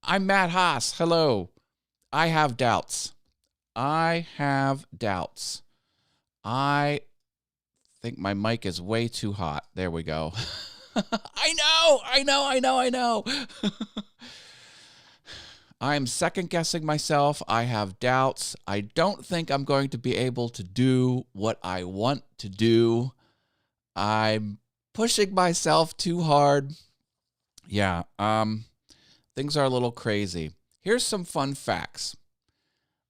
I'm Matt Haas. Hello. I have doubts. I have doubts. I think my mic is way too hot. There we go. I know. I'm second guessing myself. I have doubts. I don't think I'm going to be able to do what I want to do. I'm pushing myself too hard. Yeah, things are a little crazy. Here's some fun facts.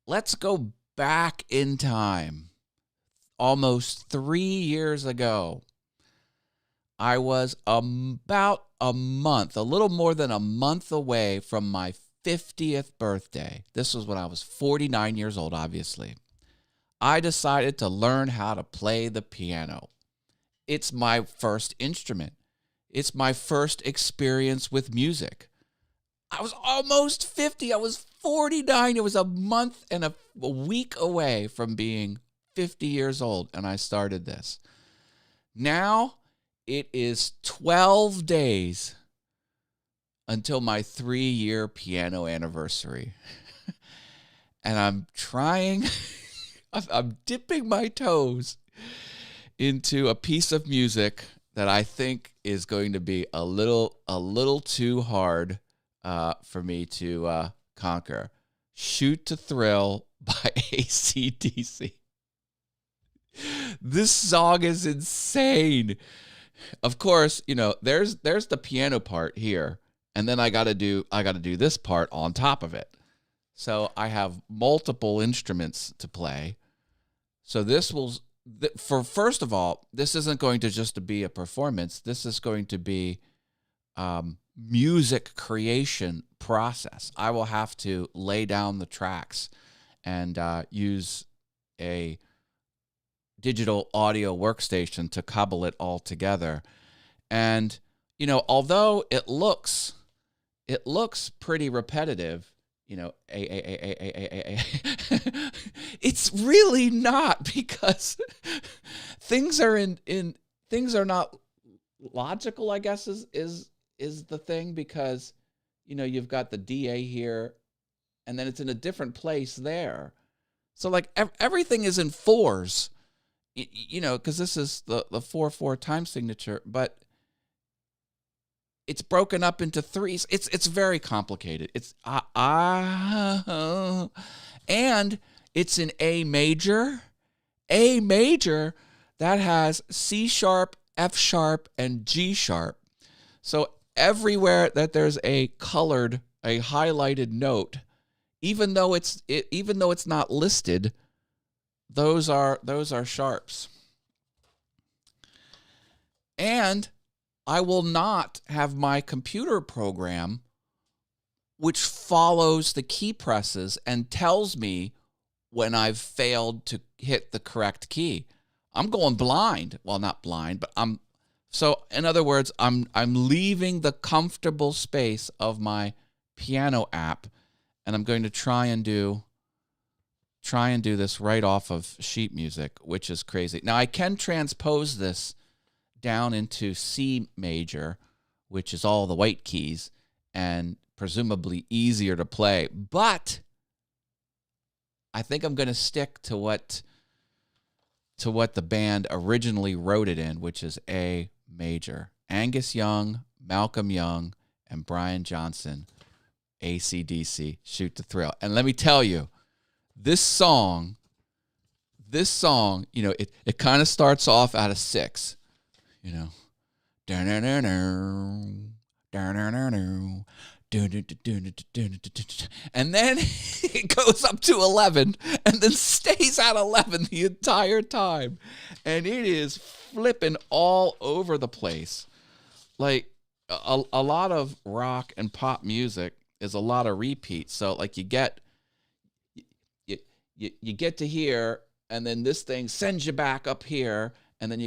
Let's go back in time. Almost 3 years ago, I was about a little more than a month away from my 50th birthday. This was when I was 49 years old, obviously. I decided to learn how to play the piano. It's my first instrument. It's my first experience with music. I was almost 50. I was 49. It was a month and a week away from being 50 years old, and I started this. Now it is 12 days until my 3-year piano anniversary. And I'm trying, I'm dipping my toes into a piece of music that I think is going to be a little too hard for me to conquer. Shoot to Thrill by AC/DC. This song is insane. Of course, there's the piano part here, and then I got to do this part on top of it. So I have multiple instruments to play. So first of all, this isn't going to just be a performance. This is going to be music creation process. I will have to lay down the tracks and use a digital audio workstation to cobble it all together. And although it looks pretty repetitive, it's really not, because things are not logical, I guess is the thing, because you've got the DA here and then it's in a different place there. So like everything is in fours, because this is the 4/4 time signature, but it's broken up into threes. It's very complicated. It's and it's in A major. A major that has C sharp, F sharp, and G sharp. So everywhere that there's a highlighted note, even though it's not listed, those are sharps. And I will not have my computer program, which follows the key presses and tells me when I've failed to hit the correct key. I'm going blind. Well, not blind, but so in other words, I'm leaving the comfortable space of my piano app, and I'm going to try and do this right off of sheet music, which is crazy. Now I can transpose this down into C major, which is all the white keys and presumably easier to play. But I think I'm going to stick to what the band originally wrote it in, which is A major. Angus Young, Malcolm Young, and Brian Johnson, AC/DC, Shoot to Thrill. And let me tell you, this song, it kind of starts off out of 6, and then it goes up to 11 and then stays at 11 the entire time. And it is flipping all over the place. Like a lot of rock and pop music is a lot of repeats. So like you get to here, and then this thing sends you back up here, and then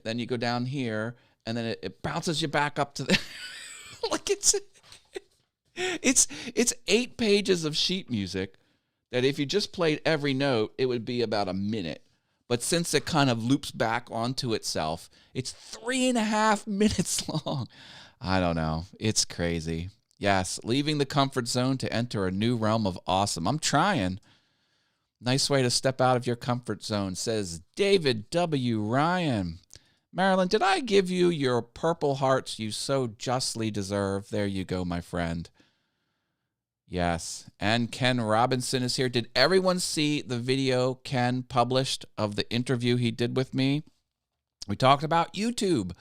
then you go down here, and then it bounces you back up to the like it's 8 pages of sheet music that if you just played every note, it would be about a minute. But since it kind of loops back onto itself, it's 3.5 minutes long. I don't know. It's crazy. Yes, leaving the comfort zone to enter a new realm of awesome. I'm trying. Nice way to step out of your comfort zone, says David W. Ryan. Marilyn, did I give you your purple hearts you so justly deserve? There you go, my friend. Yes, and Ken Robinson is here. Did everyone see the video Ken published of the interview he did with me? We talked about YouTube,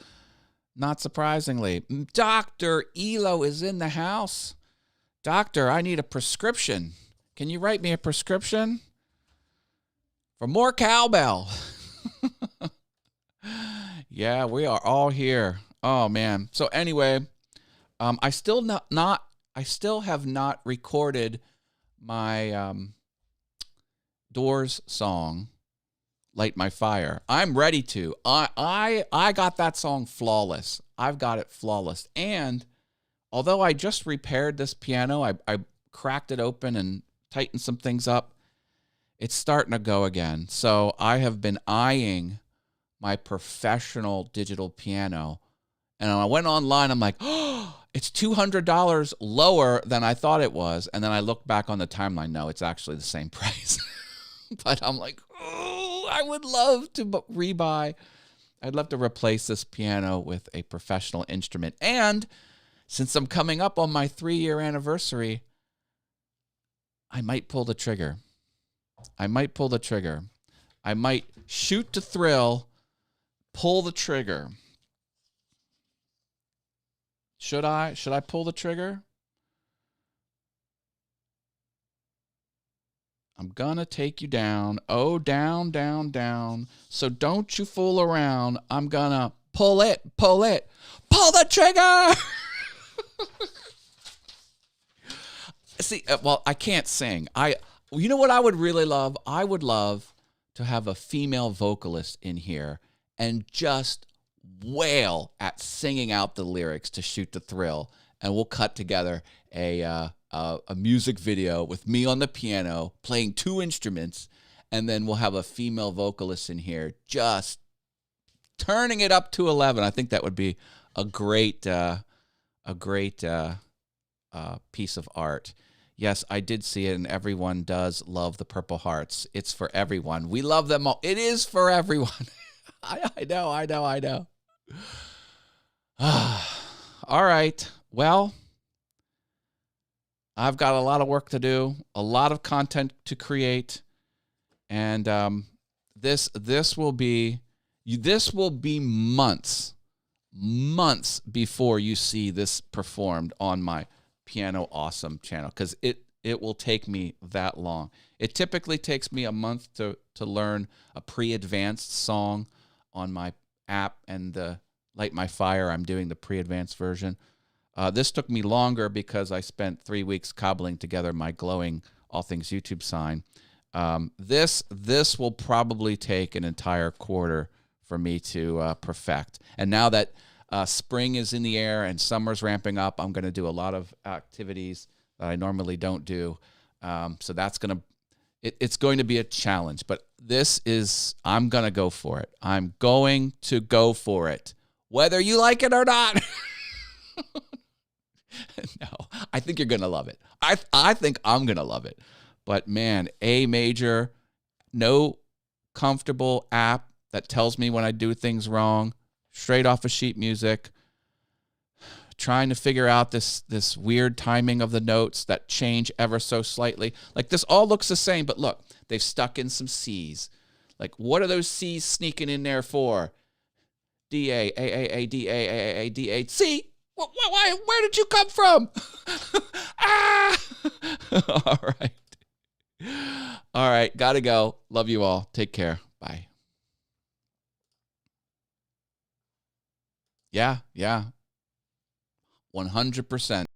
not surprisingly. Dr. Elo is in the house. Doctor, I need a prescription. Can you write me a prescription? For more cowbell. Yeah, we are all here. Oh, man. So anyway, I still have not recorded my Doors song, Light My Fire. I'm ready to. I got that song flawless. I've got it flawless. And although I just repaired this piano, I cracked it open and tightened some things up, it's starting to go again. So I have been eyeing my professional digital piano. And I went online, I'm like, oh, it's $200 lower than I thought it was. And then I looked back on the timeline. No, it's actually the same price. But I'm like, oh, I would love to rebuy. I'd love to replace this piano with a professional instrument. And since I'm coming up on my 3-year anniversary, I might pull the trigger. I might shoot to thrill, pull the trigger. Should I pull the trigger? I'm gonna take you down. Oh, down, down, down. So don't you fool around. I'm gonna pull it. Pull the trigger! See, well, I can't sing. You know what I would really love? I would love to have a female vocalist in here and just wail at singing out the lyrics to Shoot to Thrill, and we'll cut together a music video with me on the piano playing 2 instruments, and then we'll have a female vocalist in here just turning it up to 11. I think that would be a great piece of art. Yes, I did see it, and everyone does love the Purple Hearts. It's for everyone. We love them all. It is for everyone. I know. All right. Well, I've got a lot of work to do, a lot of content to create, and this will be months before you see this performed on my Piano Awesome channel, because it will take me that long. It typically takes me a month to learn a pre-advanced song on my app, and the Light My Fire, I'm doing the pre-advanced version. This took me longer because I spent 3 weeks cobbling together my glowing All Things YouTube sign. This will probably take an entire quarter for me to perfect. And now that spring is in the air and summer's ramping up, I'm going to do a lot of activities that I normally don't do. So that's it's going to be a challenge, but I'm going to go for it. I'm going to go for it, whether you like it or not. No, I think you're going to love it. I think I'm going to love it. But man, A major, no comfortable app that tells me when I do things wrong, straight off of sheet music, trying to figure out this weird timing of the notes that change ever so slightly. Like, this all looks the same, but look, they've stuck in some C's. Like, what are those C's sneaking in there for? D, A, A, A, A, D, A, A, A, A, D, A, C. Why? Where did you come from? Ah! All right. Gotta go. Love you all. Take care. Bye. Yeah. 100%.